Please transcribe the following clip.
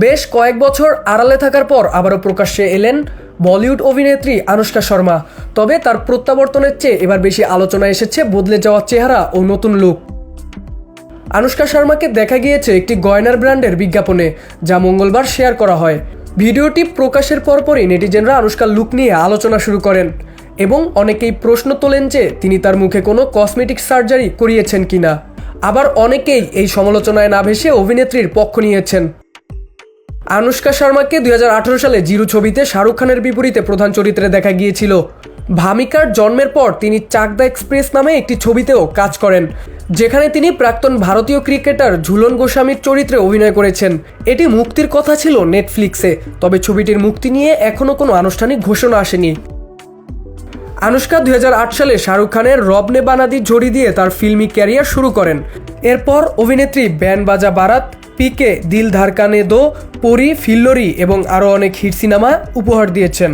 বেশ কয়েক বছর আড়ালে থাকার পর আবারও প্রকাশ্যে এলেন বলিউড অভিনেত্রী আনুশকা শর্মা। তবে তার প্রত্যাবর্তনের চেয়ে এবার বেশি আলোচনা এসেছে বদলে যাওয়া চেহারা ও নতুন লুক। আনুশকা শর্মাকে দেখা গিয়েছে একটি গয়নার ব্র্যান্ডের বিজ্ঞাপনে, যা মঙ্গলবার শেয়ার করা হয়। ভিডিওটি প্রকাশের পরপরই নেটিজেনরা আনুশকার লুক নিয়ে আলোচনা শুরু করেন এবং অনেকেই প্রশ্ন তোলেন যে তিনি তার মুখে কোনো কসমেটিক সার্জারি করিয়েছেন কিনা। আবার অনেকেই এই সমালোচনায় না ভেসে অভিনেত্রীর পক্ষ নিয়েছেন। আনুশকা শর্মাকে 2018 সালে জিরু ছবিতে শাহরুখ খানের বিপরীতে প্রধান চরিত্রে দেখা গিয়েছিল। ভামিকার জন্মের পর তিনি চাকদা এক্সপ্রেস নামে একটি ছবিতেও কাজ করেন, যেখানে তিনি প্রাক্তন ভারতীয় ক্রিকেটার ঝুলন গোস্বামীর চরিত্রে অভিনয় করেছেন। এটি মুক্তির কথা ছিল নেটফ্লিক্সে, তবে ছবিটির মুক্তি নিয়ে এখনও কোনো আনুষ্ঠানিক ঘোষণা আসেনি। আনুশকা 2008 সালে শাহরুখ খানের রব নে বানাদি জড়ি দিয়ে তার ফিল্মি ক্যারিয়ার শুরু করেন। এরপর অভিনেত্রী ব্যান্ড বাজা বারাত, পিকে, দিল ধারকানে দো, পরি, ফিল্লোরি এবং আরও অনেক হিট সিনেমা উপহার দিয়েছেন।